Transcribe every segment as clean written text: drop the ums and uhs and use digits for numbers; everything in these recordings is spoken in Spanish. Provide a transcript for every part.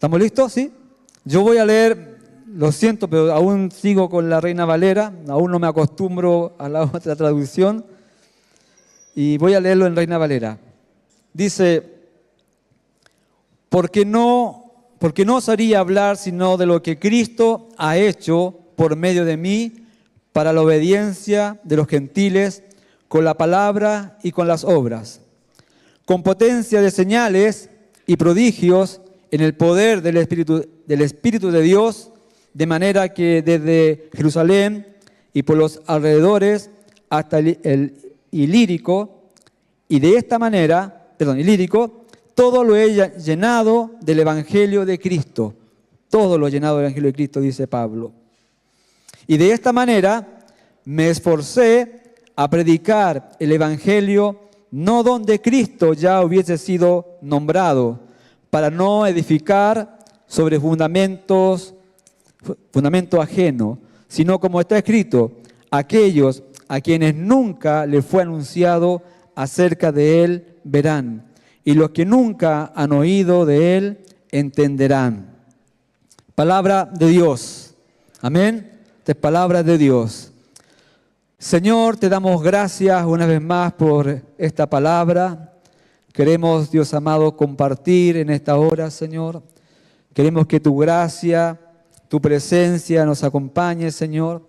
¿Estamos listos? ¿Sí? Yo voy a leer, lo siento, pero aún sigo con la Reina Valera, aún no me acostumbro a la otra traducción, y voy a leerlo en Reina Valera. Dice, porque no os haría hablar sino de lo que Cristo ha hecho por medio de mí para la obediencia de los gentiles, con la palabra y con las obras, con potencia de señales y prodigios en el poder del Espíritu de Dios, de manera que desde Jerusalén y por los alrededores hasta el Ilírico, y de esta manera, Ilírico, todo lo he llenado del Evangelio de Cristo. Todo lo he llenado del Evangelio de Cristo, dice Pablo. Y de esta manera me esforcé a predicar el Evangelio no donde Cristo ya hubiese sido nombrado, para no edificar sobre fundamento ajeno, sino como está escrito, aquellos a quienes nunca les fue anunciado acerca de él verán, y los que nunca han oído de él entenderán. Palabra de Dios. Amén. Esta es palabra de Dios. Señor, te damos gracias una vez más por esta palabra. Queremos, Dios amado, compartir en esta hora, Señor. Queremos que tu gracia, tu presencia nos acompañe, Señor.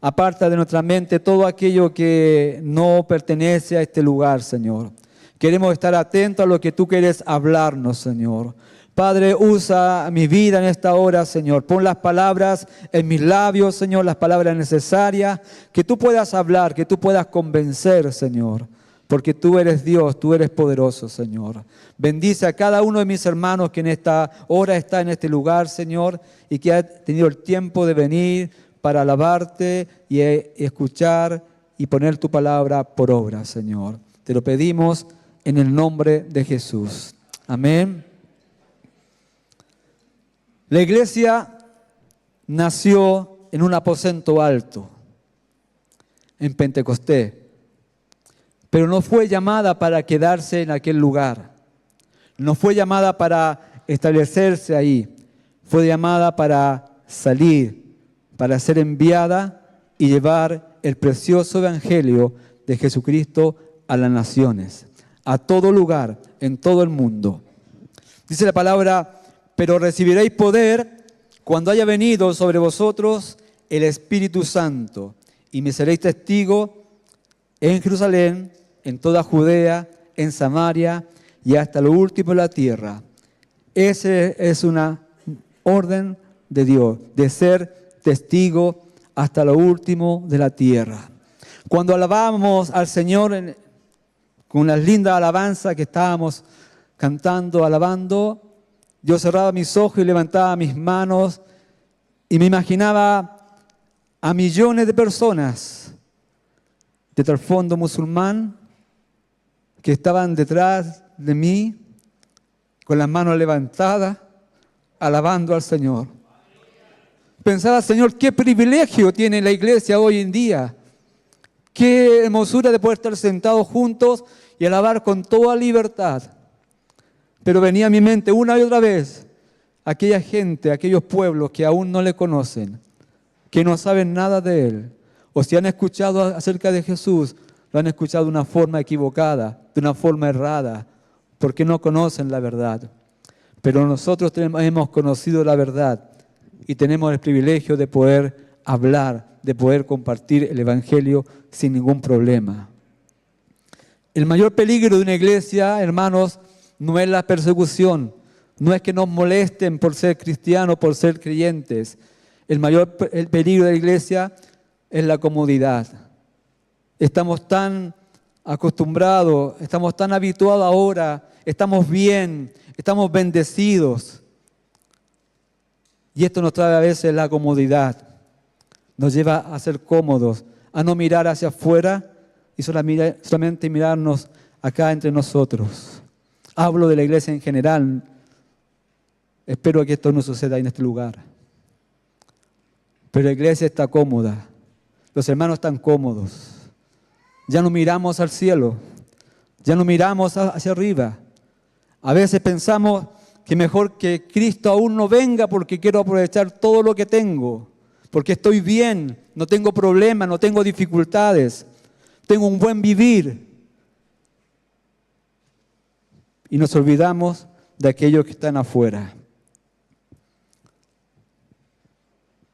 Aparta de nuestra mente todo aquello que no pertenece a este lugar, Señor. Queremos estar atentos a lo que tú quieres hablarnos, Señor. Padre, usa mi vida en esta hora, Señor. Pon las palabras en mis labios, Señor, las palabras necesarias, que tú puedas hablar, que tú puedas convencer, Señor. Porque tú eres Dios, tú eres poderoso, Señor. Bendice a cada uno de mis hermanos que en esta hora está en este lugar, Señor, y que ha tenido el tiempo de venir para alabarte y escuchar y poner tu palabra por obra, Señor. Te lo pedimos en el nombre de Jesús. Amén. La iglesia nació en un aposento alto, en Pentecostés. Pero no fue llamada para quedarse en aquel lugar. No fue llamada para establecerse ahí. Fue llamada para salir, para ser enviada y llevar el precioso evangelio de Jesucristo a las naciones, a todo lugar, en todo el mundo. Dice la palabra, pero recibiréis poder cuando haya venido sobre vosotros el Espíritu Santo, y me seréis testigo en Jerusalén, en toda Judea, en Samaria y hasta lo último de la tierra. Esa es una orden de Dios, de ser testigo hasta lo último de la tierra. Cuando alabábamos al Señor con las lindas alabanzas que estábamos cantando, alabando, yo cerraba mis ojos y levantaba mis manos y me imaginaba a millones de personas de trasfondo musulmán que estaban detrás de mí, con las manos levantadas, alabando al Señor. Pensaba, Señor, qué privilegio tiene la iglesia hoy en día. Qué hermosura de poder estar sentados juntos y alabar con toda libertad. Pero venía a mi mente una y otra vez aquella gente, aquellos pueblos que aún no le conocen, que no saben nada de Él, o si han escuchado acerca de Jesús, lo han escuchado de una forma equivocada, de una forma errada, porque no conocen la verdad. Pero nosotros hemos conocido la verdad y tenemos el privilegio de poder hablar, de poder compartir el Evangelio sin ningún problema. El mayor peligro de una iglesia, hermanos, no es la persecución, no es que nos molesten por ser cristianos, por ser creyentes. El peligro de la iglesia es la comodidad. Estamos tan acostumbrados, estamos tan habituados ahora, estamos bien, estamos bendecidos. Y esto nos trae a veces la comodidad. Nos lleva a ser cómodos, a no mirar hacia afuera y solamente mirarnos acá entre nosotros. Hablo de la iglesia en general. Espero que esto no suceda en este lugar. Pero la iglesia está cómoda. Los hermanos están cómodos. Ya no miramos al cielo. Ya no miramos hacia arriba. A veces pensamos que mejor que Cristo aún no venga porque quiero aprovechar todo lo que tengo, porque estoy bien, no tengo problemas, no tengo dificultades, tengo un buen vivir. Y nos olvidamos de aquellos que están afuera.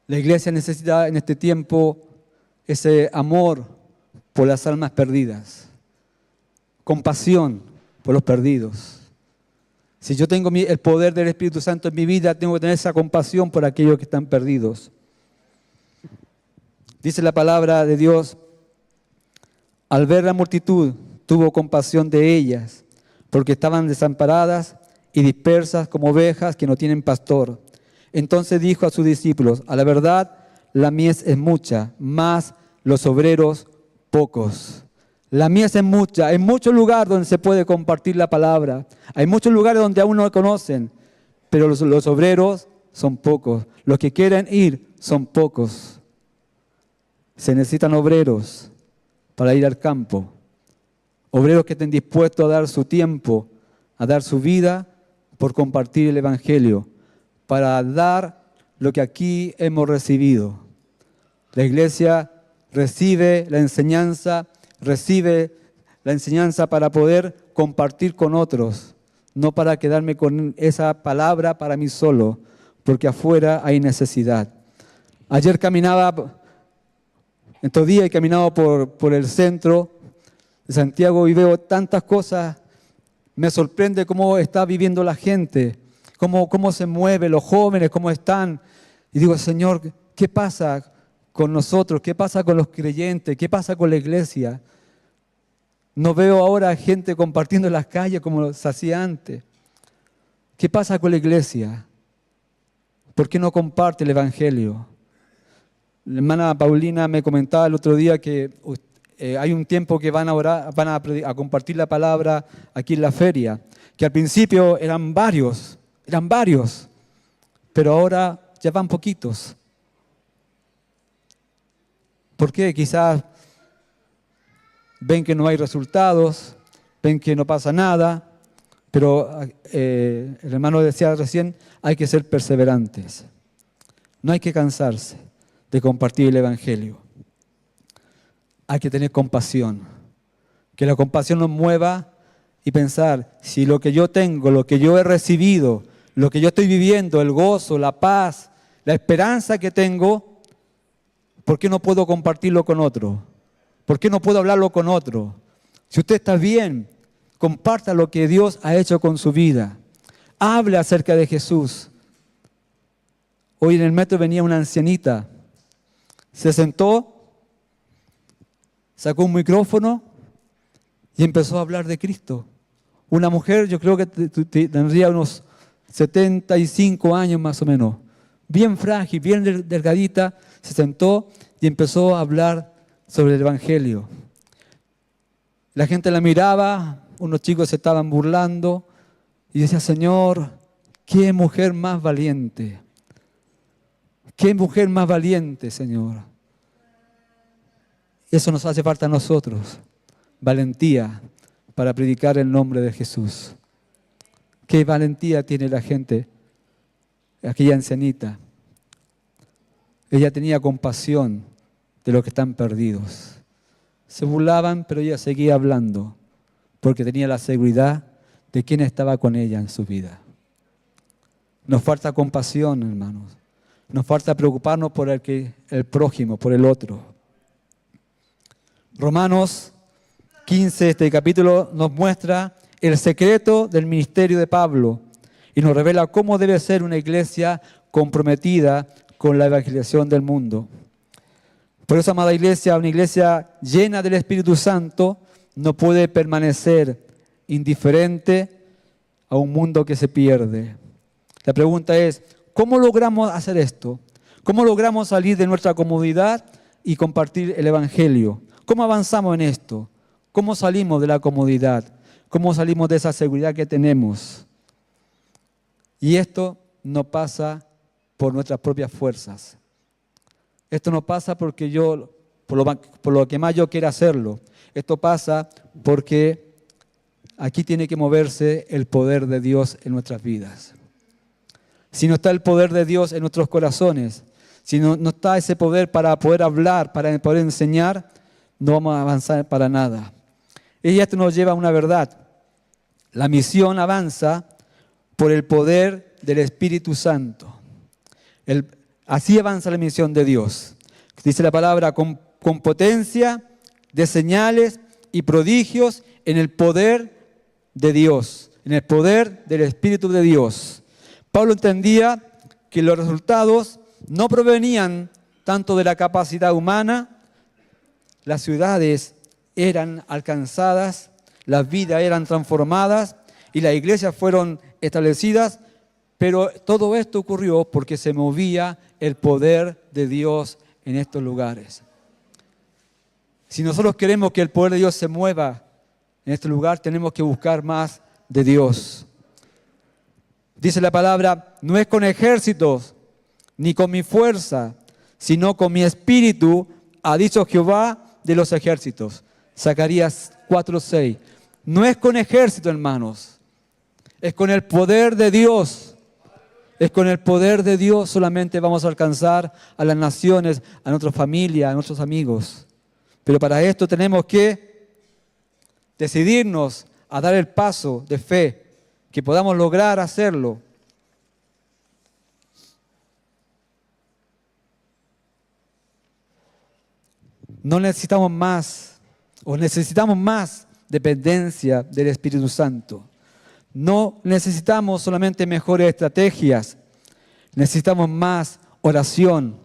La iglesia necesita en este tiempo ese amor por las almas perdidas, compasión por los perdidos. Si yo tengo el poder del Espíritu Santo en mi vida, tengo que tener esa compasión por aquellos que están perdidos. Dice la palabra de Dios, al ver la multitud, tuvo compasión de ellas, porque estaban desamparadas y dispersas como ovejas que no tienen pastor. Entonces dijo a sus discípulos, a la verdad, la mies es mucha, mas los obreros pocos. La mies es mucha, hay muchos lugares donde se puede compartir la palabra, hay muchos lugares donde aún no la conocen, pero los obreros son pocos, los que quieren ir son pocos. Se necesitan obreros para ir al campo, obreros que estén dispuestos a dar su tiempo, a dar su vida por compartir el Evangelio, para dar lo que aquí hemos recibido. La iglesia recibe la enseñanza para poder compartir con otros, no para quedarme con esa palabra para mí solo, porque afuera hay necesidad. Ayer caminaba, estos días he caminado por el centro de Santiago y veo tantas cosas, me sorprende cómo está viviendo la gente, cómo se mueve, los jóvenes, cómo están. Y digo, Señor, ¿qué pasa con nosotros? ¿Qué pasa con los creyentes? ¿Qué pasa con la iglesia? No veo ahora gente compartiendo en las calles como se hacía antes. ¿Qué pasa con la iglesia? ¿Por qué no comparte el Evangelio? La hermana Paulina me comentaba el otro día que hay un tiempo que van a orar, a compartir la palabra aquí en la feria, que al principio eran varios, pero ahora ya van poquitos. ¿Por qué? Quizás ven que no hay resultados, ven que no pasa nada, pero el hermano decía recién, hay que ser perseverantes. No hay que cansarse de compartir el Evangelio. Hay que tener compasión. Que la compasión nos mueva y pensar, si lo que yo tengo, lo que yo he recibido, lo que yo estoy viviendo, el gozo, la paz, la esperanza que tengo, ¿por qué no puedo compartirlo con otro? ¿Por qué no puedo hablarlo con otro? Si usted está bien, comparta lo que Dios ha hecho con su vida. Hable acerca de Jesús. Hoy en el metro venía una ancianita. Se sentó, sacó un micrófono y empezó a hablar de Cristo. Una mujer, yo creo que tendría unos 75 años más o menos. Bien frágil, bien delgadita, se sentó y empezó a hablar sobre el Evangelio. La gente la miraba, unos chicos se estaban burlando y decía, Señor, qué mujer más valiente. Qué mujer más valiente, Señor. Eso nos hace falta a nosotros, valentía para predicar el nombre de Jesús. Qué valentía tiene la gente, aquella ancianita. Ella tenía compasión de los que están perdidos. Se burlaban, pero ella seguía hablando, porque tenía la seguridad de quién estaba con ella en su vida. Nos falta compasión, hermanos. Nos falta preocuparnos por el prójimo, por el otro. Romanos 15, este capítulo, nos muestra el secreto del ministerio de Pablo y nos revela cómo debe ser una iglesia comprometida con la evangelización del mundo. Por eso, amada iglesia, una iglesia llena del Espíritu Santo no puede permanecer indiferente a un mundo que se pierde. La pregunta es, ¿cómo logramos hacer esto? ¿Cómo logramos salir de nuestra comodidad y compartir el Evangelio? ¿Cómo avanzamos en esto? ¿Cómo salimos de la comodidad? ¿Cómo salimos de esa seguridad que tenemos? Y esto no pasa por nuestras propias fuerzas. Esto no pasa porque por lo que más yo quiera hacerlo. Esto pasa porque aquí tiene que moverse el poder de Dios en nuestras vidas. si no está el poder de Dios en nuestros corazones, si no está ese poder para poder hablar, para poder enseñar, no vamos a avanzar para nada. Y esto nos lleva a una verdad. La misión avanza por el poder del Espíritu Santo. Así avanza la misión de Dios. Dice la palabra, con potencia de señales y prodigios en el poder de Dios, en el poder del Espíritu de Dios. Pablo entendía que los resultados no provenían tanto de la capacidad humana, las ciudades eran alcanzadas, las vidas eran transformadas y las iglesias fueron establecidas, pero todo esto ocurrió porque se movía el poder de Dios en estos lugares. Si nosotros queremos que el poder de Dios se mueva en este lugar, tenemos que buscar más de Dios. Dice la palabra, no es con ejércitos ni con mi fuerza, sino con mi espíritu, ha dicho Jehová de los ejércitos. Zacarías 4:6. No es con ejército, hermanos, es con el poder de Dios. Es con el poder de Dios solamente vamos a alcanzar a las naciones, a nuestra familia, a nuestros amigos. Pero para esto tenemos que decidirnos a dar el paso de fe, que podamos lograr hacerlo. No necesitamos más, o necesitamos más dependencia del Espíritu Santo. No necesitamos solamente mejores estrategias, necesitamos más oración,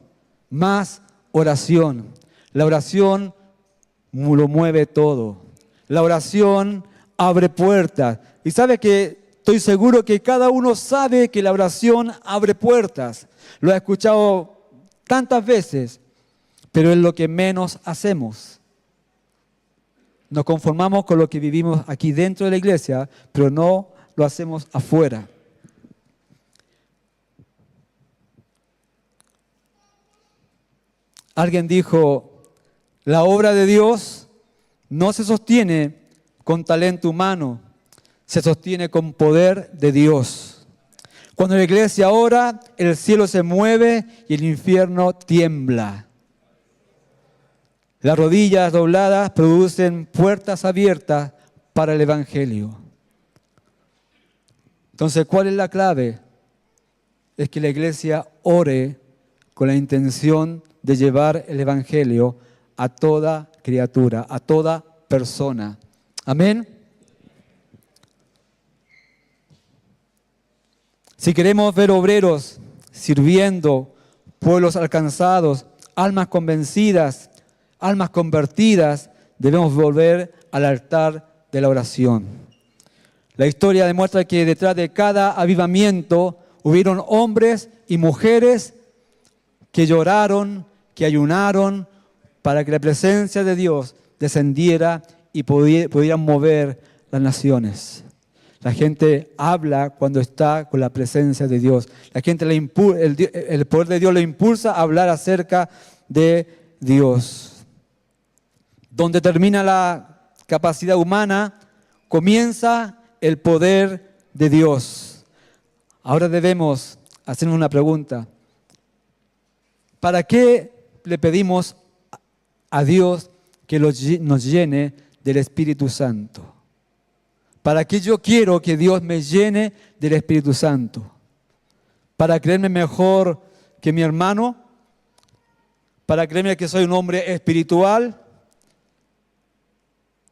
más oración. La oración lo mueve todo. La oración abre puertas. Y sabe que estoy seguro que cada uno sabe que la oración abre puertas. Lo he escuchado tantas veces, pero es lo que menos hacemos. Nos conformamos con lo que vivimos aquí dentro de la iglesia, pero no lo hacemos afuera. Alguien dijo, la obra de Dios no se sostiene con talento humano, se sostiene con poder de Dios. Cuando la iglesia ora, el cielo se mueve y el infierno tiembla. Las rodillas dobladas producen puertas abiertas para el Evangelio. Entonces, ¿cuál es la clave? Es que la iglesia ore con la intención de llevar el Evangelio a toda criatura, a toda persona. Amén. Si queremos ver obreros sirviendo, pueblos alcanzados, almas convencidas, almas convertidas, debemos volver al altar de la oración. La historia demuestra que detrás de cada avivamiento hubieron hombres y mujeres que lloraron, que ayunaron para que la presencia de Dios descendiera y pudieran mover las naciones. La gente habla cuando está con la presencia de Dios. La gente, el poder de Dios le impulsa a hablar acerca de Dios. Donde termina la capacidad humana, comienza el poder de Dios. Ahora debemos hacernos una pregunta. ¿Para qué le pedimos a Dios que nos llene del Espíritu Santo? ¿Para qué yo quiero que Dios me llene del Espíritu Santo? ¿Para creerme mejor que mi hermano? ¿Para creerme que soy un hombre espiritual?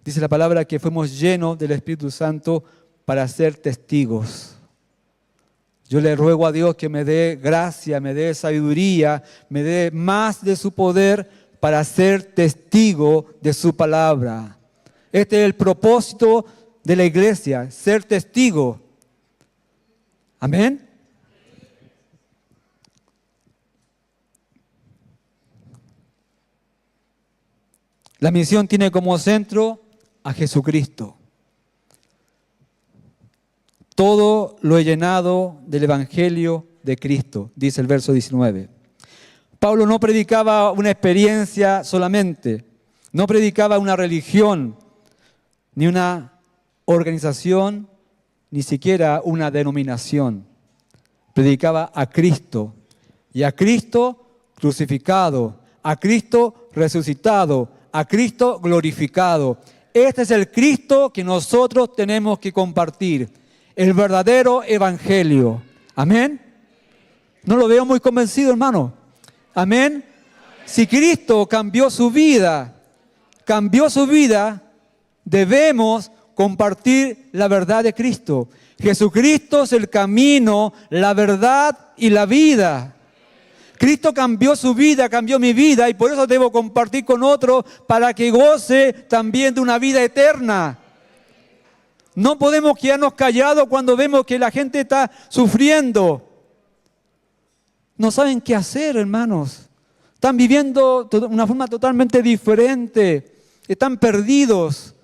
Dice la palabra que fuimos llenos del Espíritu Santo para ser testigos. Yo le ruego a Dios que me dé gracia, me dé sabiduría, me dé más de su poder para ser testigo de su palabra. Este es el propósito de la iglesia, ser testigo. Amén. La misión tiene como centro a Jesucristo. Todo lo he llenado del Evangelio de Cristo, dice el verso 19. Pablo no predicaba una experiencia solamente, no predicaba una religión, ni una organización, ni siquiera una denominación. predicaba a Cristo, y a Cristo crucificado, a Cristo resucitado, a Cristo glorificado. Este es el Cristo que nosotros tenemos que compartir, el verdadero evangelio. Amén. No lo veo muy convencido, hermano. Amén. Si Cristo cambió su vida, debemos compartir la verdad de Cristo. Jesucristo es el camino, la verdad y la vida. Cristo cambió su vida, cambió mi vida, y por eso debo compartir con otros para que goce también de una vida eterna. No podemos quedarnos callados cuando vemos que la gente está sufriendo. No saben qué hacer, hermanos. Están viviendo de una forma totalmente diferente. Están perdidos.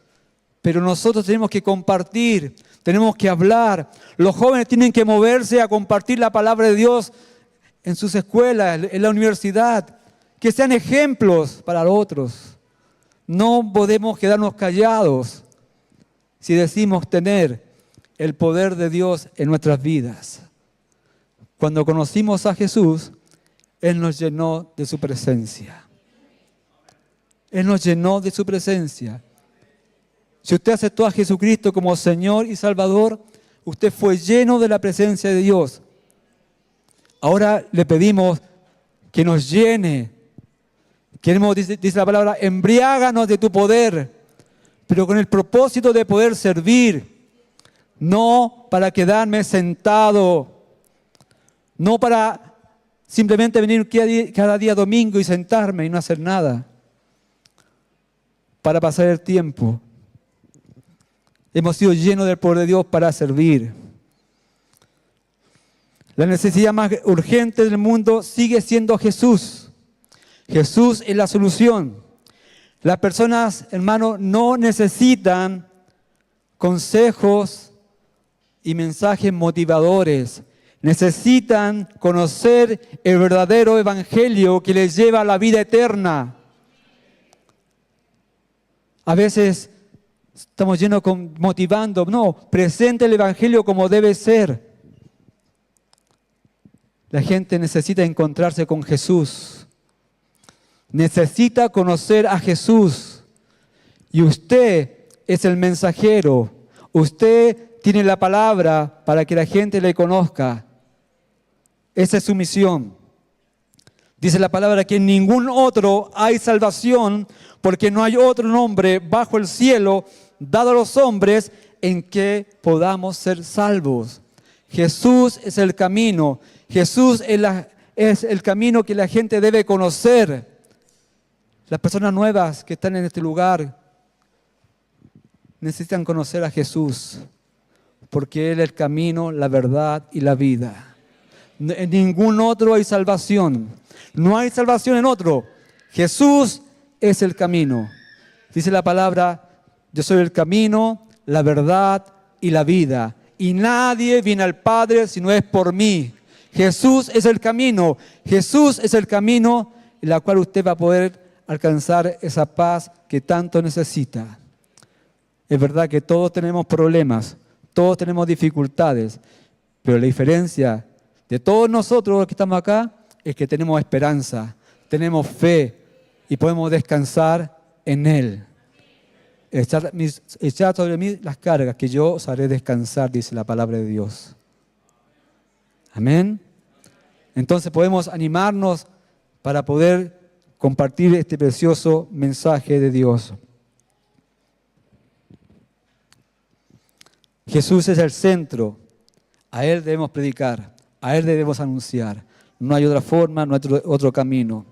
Pero nosotros tenemos que compartir, tenemos que hablar. Los jóvenes tienen que moverse a compartir la palabra de Dios en sus escuelas, en la universidad. Que sean ejemplos para los otros. No podemos quedarnos callados si decimos tener el poder de Dios en nuestras vidas. Cuando conocimos a Jesús, Él nos llenó de su presencia. Él nos llenó de su presencia. Si usted aceptó a Jesucristo como Señor y Salvador, usted fue lleno de la presencia de Dios. Ahora le pedimos que nos llene. Queremos, dice la palabra, embriáganos de tu poder, pero con el propósito de poder servir, no para quedarme sentado, no para simplemente venir cada día domingo y sentarme y no hacer nada, para pasar el tiempo. Hemos sido llenos del poder de Dios para servir. La necesidad más urgente del mundo sigue siendo Jesús. Jesús es la solución. Las personas, hermanos, no necesitan consejos y mensajes motivadores. Necesitan conocer el verdadero evangelio que les lleva a la vida eterna. A veces estamos llenos motivando. No, presente el evangelio como debe ser. La gente necesita encontrarse con Jesús. Necesita conocer a Jesús. Y usted es el mensajero. Usted tiene la palabra para que la gente le conozca. Esa es su misión. Dice la palabra que en ningún otro hay salvación, porque no hay otro nombre bajo el cielo dado a los hombres en que podamos ser salvos. Jesús es el camino. Jesús es el camino que la gente debe conocer. Las personas nuevas que están en este lugar necesitan conocer a Jesús, porque Él es el camino, la verdad y la vida. En ningún otro hay salvación. No hay salvación en otro. Jesús es el camino. Dice la palabra, yo soy el camino, la verdad y la vida. Y nadie viene al Padre si no es por mí. Jesús es el camino. Jesús es el camino en el cual usted va a poder alcanzar esa paz que tanto necesita. Es verdad que todos tenemos problemas, todos tenemos dificultades, pero la diferencia de todos nosotros los que estamos acá es que tenemos esperanza, tenemos fe y podemos descansar en Él. Echar sobre mí las cargas que yo os haré descansar, dice la palabra de Dios. Amén. Entonces podemos animarnos para poder compartir este precioso mensaje de Dios. Jesús es el centro. A Él debemos predicar. A Él debemos anunciar. No hay otra forma, no hay otro camino.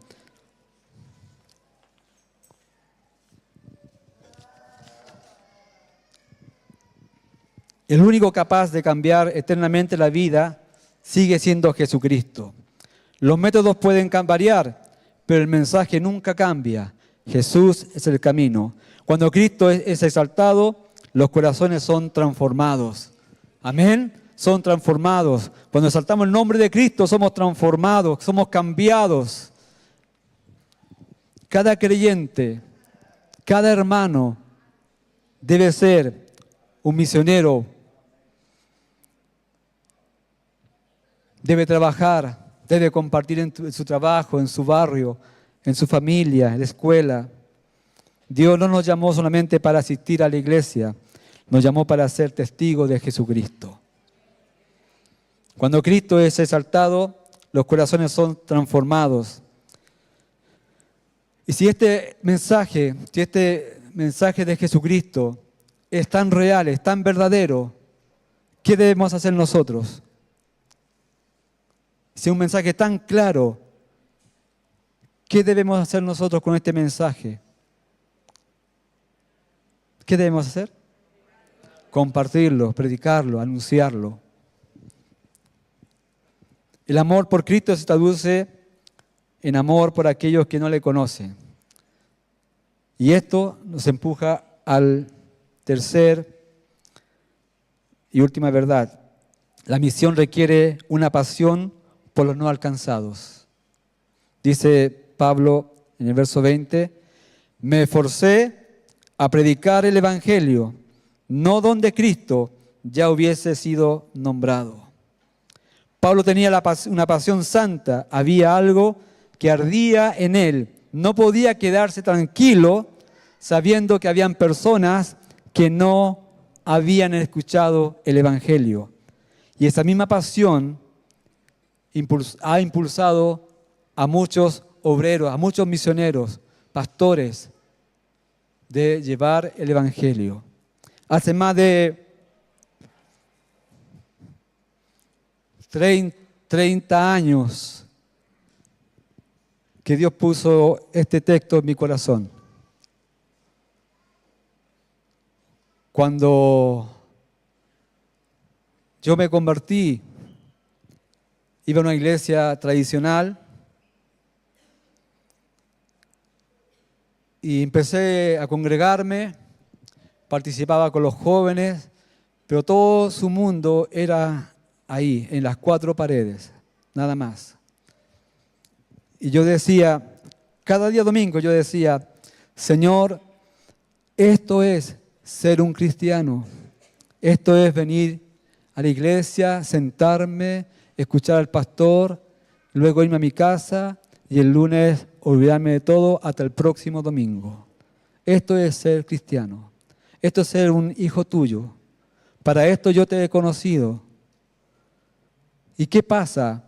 El único capaz de cambiar eternamente la vida sigue siendo Jesucristo. Los métodos pueden variar, pero el mensaje nunca cambia. Jesús es el camino. Cuando Cristo es exaltado, los corazones son transformados. Amén. Son transformados. Cuando exaltamos el nombre de Cristo, somos transformados, somos cambiados. Cada creyente, cada hermano debe ser un misionero debe trabajar, debe compartir en su trabajo, en su barrio, en su familia, en la escuela. Dios no nos llamó solamente para asistir a la iglesia, nos llamó para ser testigos de Jesucristo. Cuando Cristo es exaltado, los corazones son transformados. Y si este mensaje de Jesucristo es tan real, es tan verdadero, ¿qué debemos hacer nosotros? Si es un mensaje tan claro, ¿qué debemos hacer nosotros con este mensaje? ¿Qué debemos hacer? Compartirlo, predicarlo, anunciarlo. El amor por Cristo se traduce en amor por aquellos que no le conocen. Y esto nos empuja al tercer y última verdad. La misión requiere una pasión por los no alcanzados. Dice Pablo en el verso 20, me esforcé a predicar el Evangelio, no donde Cristo ya hubiese sido nombrado. Pablo tenía una pasión santa, había algo que ardía en él. No podía quedarse tranquilo sabiendo que habían personas que no habían escuchado el Evangelio. Y esa misma pasión ha impulsado a muchos obreros, a muchos misioneros, pastores, de llevar el Evangelio. Hace más de 30 años que Dios puso este texto en mi corazón. Cuando yo me convertí, iba a una iglesia tradicional y empecé a congregarme, participaba con los jóvenes, pero todo su mundo era ahí, en las cuatro paredes, nada más. Y yo decía, cada día domingo yo decía, Señor, esto es ser un cristiano, esto es venir a la iglesia, sentarme, escuchar al pastor, luego irme a mi casa y el lunes olvidarme de todo hasta el próximo domingo. Esto es ser cristiano, esto es ser un hijo tuyo. Para esto yo te he conocido. ¿Y qué pasa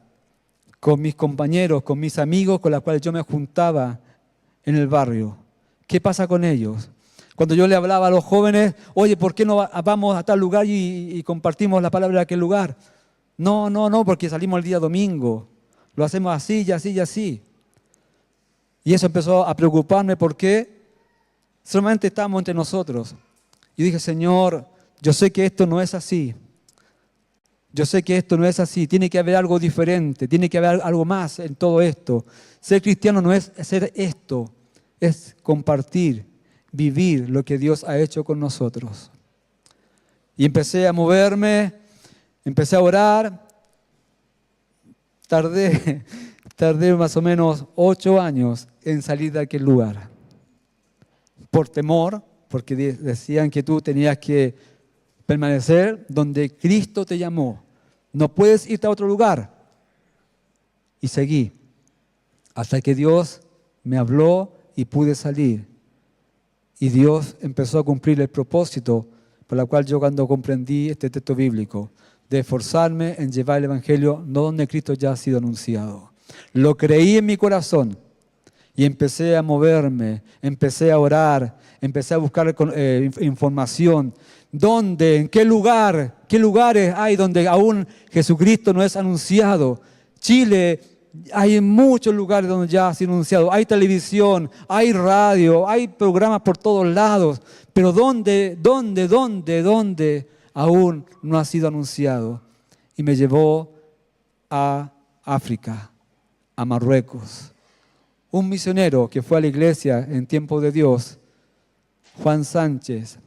con mis compañeros, con mis amigos con los cuales yo me juntaba en el barrio? ¿Qué pasa con ellos? Cuando yo le hablaba a los jóvenes, oye, ¿por qué no vamos a tal lugar y compartimos la palabra de aquel lugar? No, porque salimos el día domingo. Lo hacemos así y así y así. Y eso empezó a preocuparme porque solamente estábamos entre nosotros. Y dije, Señor, yo sé que esto no es así. Yo sé que esto no es así, tiene que haber algo diferente, tiene que haber algo más en todo esto. Ser cristiano no es hacer esto, es compartir, vivir lo que Dios ha hecho con nosotros. Y empecé a moverme, empecé a orar, tardé más o menos 8 años en salir de aquel lugar. Por temor, porque decían que tú tenías que permanecer donde Cristo te llamó. No puedes irte a otro lugar. Y seguí hasta que Dios me habló y pude salir. Y Dios empezó a cumplir el propósito por el cual yo cuando comprendí este texto bíblico, de esforzarme en llevar el Evangelio no donde Cristo ya ha sido anunciado. Lo creí en mi corazón y empecé a moverme, empecé a orar, empecé a buscar información. ¿Dónde? ¿En qué lugar? ¿Qué lugares hay donde aún Jesucristo no es anunciado? Chile, hay muchos lugares donde ya ha sido anunciado. Hay televisión, hay radio, hay programas por todos lados. Pero ¿dónde aún no ha sido anunciado? Y me llevó a África, a Marruecos. Un misionero que fue a la iglesia en tiempo de Dios, Juan Sánchez,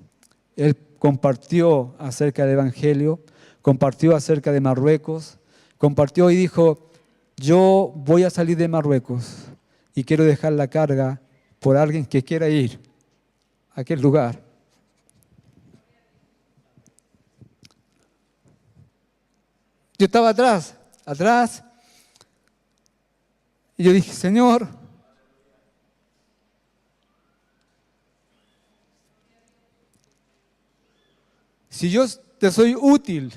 él compartió acerca del Evangelio, compartió acerca de Marruecos, compartió y dijo, yo voy a salir de Marruecos y quiero dejar la carga por alguien que quiera ir a aquel lugar. Yo estaba atrás, atrás. Y yo dije, Señor, si yo te soy útil,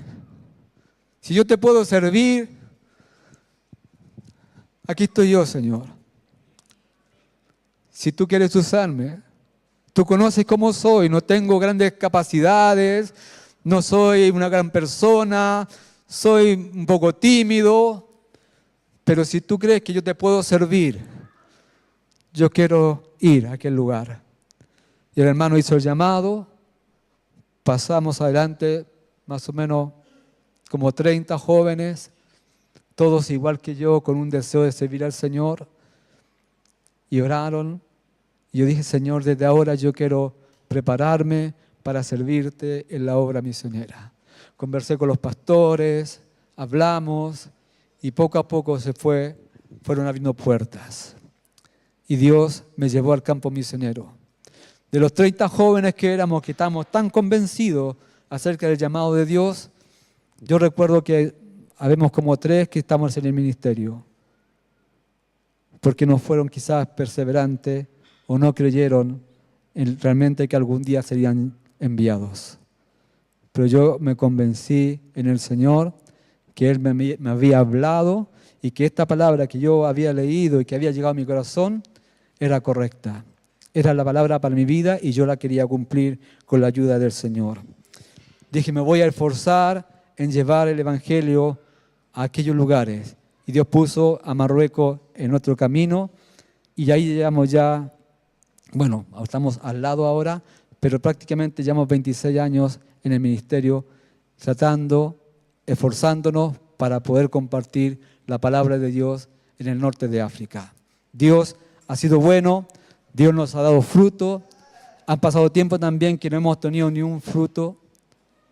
si yo te puedo servir, aquí estoy yo, Señor. Si tú quieres usarme, tú conoces cómo soy, no tengo grandes capacidades, no soy una gran persona, soy un poco tímido, pero si tú crees que yo te puedo servir, yo quiero ir a aquel lugar. Y el hermano hizo el llamado, pasamos adelante más o menos como 30 jóvenes, todos igual que yo, con un deseo de servir al Señor, y oraron. Y yo dije, Señor, desde ahora yo quiero prepararme para servirte en la obra misionera. Conversé con los pastores, hablamos, y poco a poco fueron abriendo puertas. Y Dios me llevó al campo misionero. De los 30 jóvenes que éramos, que estábamos tan convencidos acerca del llamado de Dios, yo recuerdo que habemos como 3 que estamos en el ministerio, porque no fueron quizás perseverantes o no creyeron realmente que algún día serían enviados. Pero yo me convencí en el Señor que Él me había hablado y que esta palabra que yo había leído y que había llegado a mi corazón era correcta. Era la palabra para mi vida y yo la quería cumplir con la ayuda del Señor. Dije, me voy a esforzar en llevar el Evangelio a aquellos lugares. Y Dios puso a Marruecos en nuestro camino y ahí llevamos ya, bueno, estamos al lado ahora, pero prácticamente llevamos 26 años en el ministerio tratando, esforzándonos para poder compartir la palabra de Dios en el norte de África. Dios ha sido bueno, Dios nos ha dado fruto. Han pasado tiempo también que no hemos tenido ni un fruto.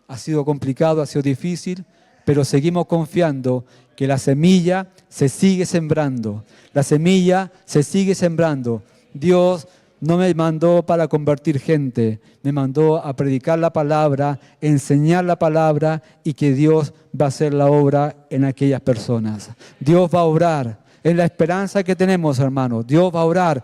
Ha sido complicado, ha sido difícil, pero seguimos confiando que la semilla se sigue sembrando. La semilla se sigue sembrando. Dios no me mandó para convertir gente, me mandó a predicar la palabra, enseñar la palabra y que Dios va a hacer la obra en aquellas personas. Dios va a obrar. Es la esperanza que tenemos, hermanos. Dios va a obrar.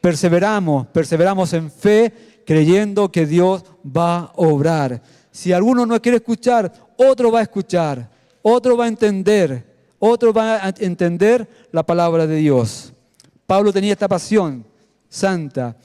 Perseveramos en fe, creyendo que Dios va a obrar. Si alguno no quiere escuchar, otro va a escuchar, otro va a entender la palabra de Dios. Pablo tenía esta pasión santa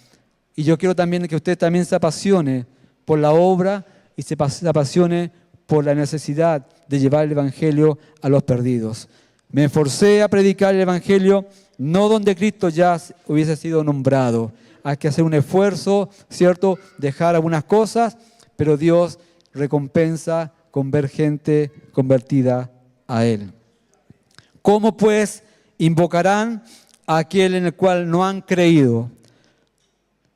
y yo quiero también que usted también se apasione por la obra y se apasione por la necesidad de llevar el Evangelio a los perdidos. Me esforcé a predicar el Evangelio, no donde Cristo ya hubiese sido nombrado. Hay que hacer un esfuerzo, ¿cierto? Dejar algunas cosas, pero Dios recompensa con ver gente convertida a Él. ¿Cómo pues invocarán a aquel en el cual no han creído?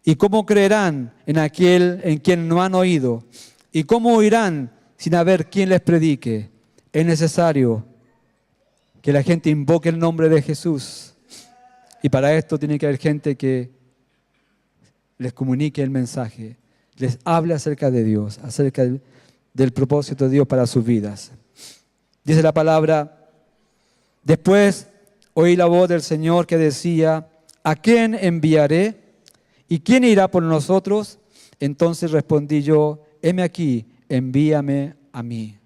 ¿Y cómo creerán en aquel en quien no han oído? ¿Y cómo oirán sin haber quien les predique? Es necesario que la gente invoque el nombre de Jesús. Y para esto tiene que haber gente que les comunique el mensaje, les hable acerca de Dios, acerca del propósito de Dios para sus vidas. Dice la palabra, después oí la voz del Señor que decía, ¿a quién enviaré? ¿Y quién irá por nosotros? Entonces respondí yo, heme aquí, envíame a mí.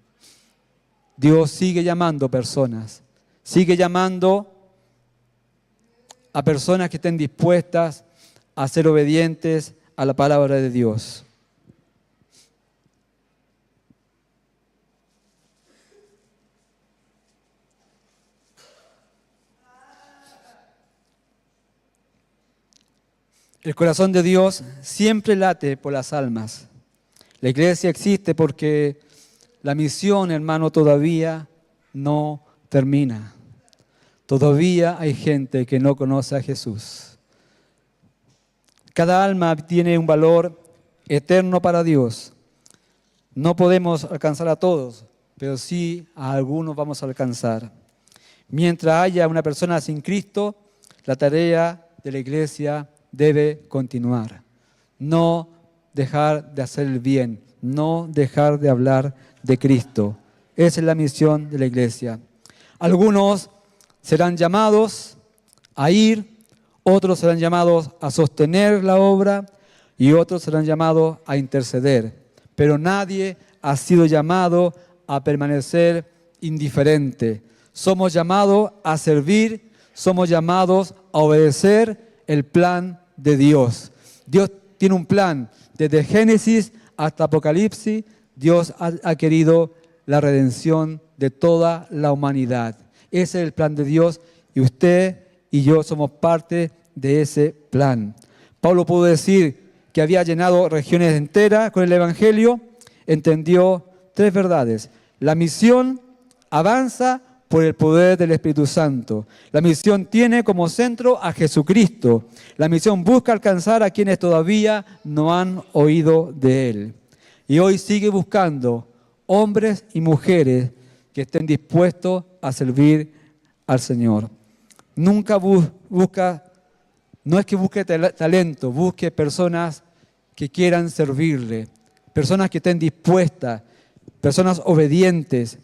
Dios sigue llamando personas. Sigue llamando a personas que estén dispuestas a ser obedientes a la palabra de Dios. El corazón de Dios siempre late por las almas. La iglesia existe porque la misión, hermano, todavía no termina. Todavía hay gente que no conoce a Jesús. Cada alma tiene un valor eterno para Dios. No podemos alcanzar a todos, pero sí a algunos vamos a alcanzar. Mientras haya una persona sin Cristo, la tarea de la iglesia debe continuar. No dejar de hacer el bien, no dejar de hablar de Cristo. Esa es la misión de la iglesia. Algunos serán llamados a ir, otros serán llamados a sostener la obra y otros serán llamados a interceder. Pero nadie ha sido llamado a permanecer indiferente. Somos llamados a servir, somos llamados a obedecer el plan de Dios. Dios tiene un plan. Desde Génesis hasta Apocalipsis, Dios ha querido la redención de toda la humanidad. Ese es el plan de Dios y usted y yo somos parte de ese plan. Pablo pudo decir que había llenado regiones enteras con el Evangelio, entendió tres verdades. La misión avanza por el poder del Espíritu Santo. La misión tiene como centro a Jesucristo. La misión busca alcanzar a quienes todavía no han oído de Él. Y hoy sigue buscando hombres y mujeres que estén dispuestos a servir al Señor. Nunca busca, no es que busque talento, busque personas que quieran servirle, personas que estén dispuestas, personas obedientes,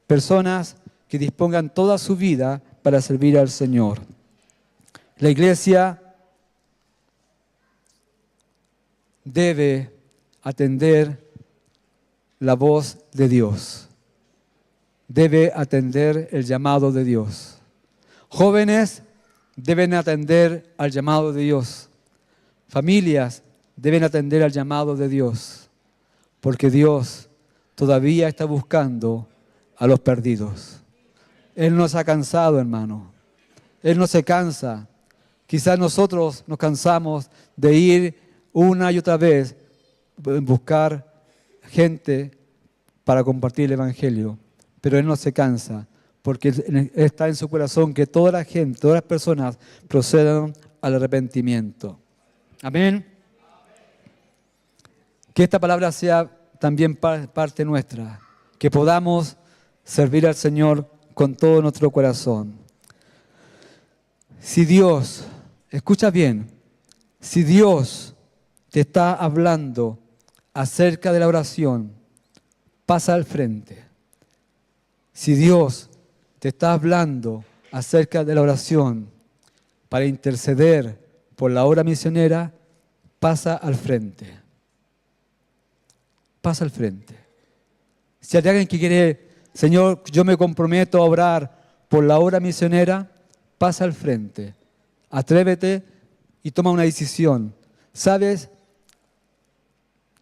personas que dispongan toda su vida para servir al Señor. La iglesia debe atender la voz de Dios. Debe atender el llamado de Dios. Jóvenes deben atender al llamado de Dios. Familias deben atender al llamado de Dios. Porque Dios todavía está buscando a los perdidos. Él no se ha cansado, hermano. Él no se cansa. Quizás nosotros nos cansamos de ir una y otra vez en buscar gente para compartir el Evangelio. Pero Él no se cansa, porque está en su corazón que toda la gente, todas las personas procedan al arrepentimiento. Amén. Que esta palabra sea también parte nuestra, que podamos servir al Señor con todo nuestro corazón. Si Dios, escucha bien, si Dios te está hablando acerca de la oración, pasa al frente. Si Dios te está hablando acerca de la oración para interceder por la obra misionera, pasa al frente. Pasa al frente. Si hay alguien que quiere, Señor, yo me comprometo a orar por la obra misionera, pasa al frente. Atrévete y toma una decisión. ¿Sabes?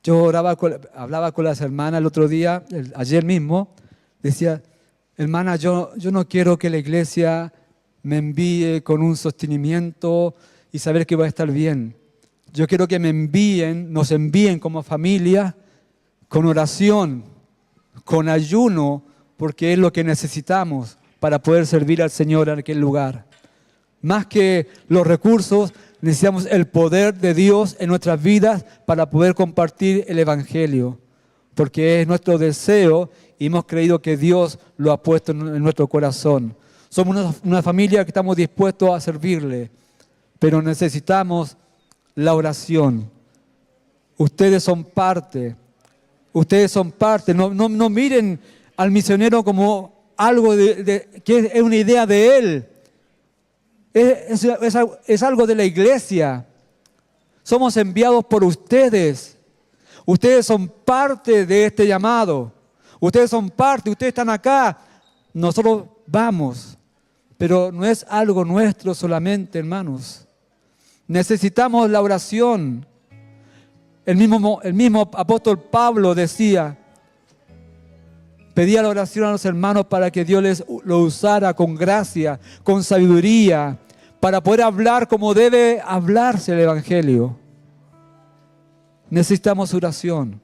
Yo hablaba con las hermanas el otro día, ayer mismo, decía, hermana, yo no quiero que la iglesia me envíe con un sostenimiento y saber que va a estar bien. Yo quiero que nos envíen como familia con oración, con ayuno, porque es lo que necesitamos para poder servir al Señor en aquel lugar. Más que los recursos, necesitamos el poder de Dios en nuestras vidas para poder compartir el Evangelio, porque es nuestro deseo y hemos creído que Dios lo ha puesto en nuestro corazón. Somos una familia que estamos dispuestos a servirle, pero necesitamos la oración. Ustedes son parte. No miren al misionero como algo que es una idea de él. Es algo de la iglesia. Somos enviados por ustedes. Ustedes son parte de este llamado. Ustedes son parte, ustedes están acá. Nosotros vamos. Pero no es algo nuestro solamente, hermanos. Necesitamos la oración. El mismo apóstol Pablo decía, pedía la oración a los hermanos para que Dios lo usara con gracia, con sabiduría, para poder hablar como debe hablarse el Evangelio. Necesitamos oración.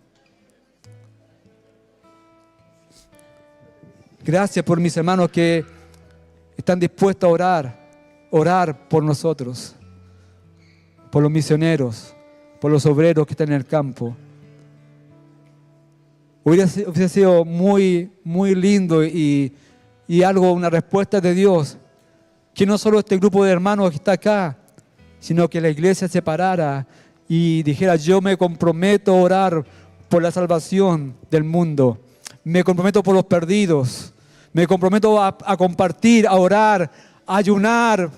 Gracias por mis hermanos que están dispuestos a orar por nosotros, por los misioneros, por los obreros que están en el campo. Hubiera sido muy, muy lindo y una respuesta de Dios, que no solo este grupo de hermanos que está acá, sino que la iglesia se parara y dijera, yo me comprometo a orar por la salvación del mundo, me comprometo por los perdidos, Me comprometo a compartir, a orar, a ayunar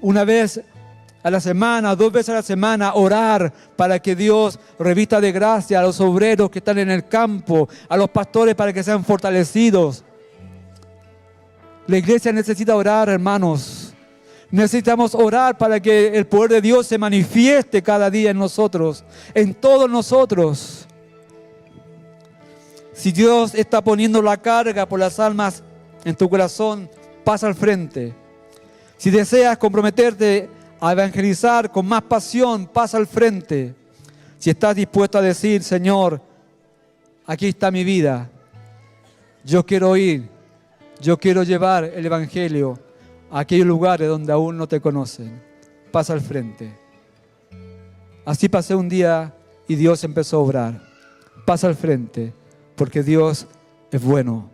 una vez a la semana, 2 veces a la semana, orar para que Dios revista de gracia a los obreros que están en el campo, a los pastores para que sean fortalecidos. La iglesia necesita orar, hermanos. Necesitamos orar para que el poder de Dios se manifieste cada día en nosotros, en todos nosotros. Si Dios está poniendo la carga por las almas en tu corazón, pasa al frente. Si deseas comprometerte a evangelizar con más pasión, pasa al frente. Si estás dispuesto a decir, Señor, aquí está mi vida. Yo quiero ir, yo quiero llevar el evangelio a aquellos lugares donde aún no te conocen. Pasa al frente. Así pasé un día y Dios empezó a obrar. Pasa al frente, porque Dios es bueno.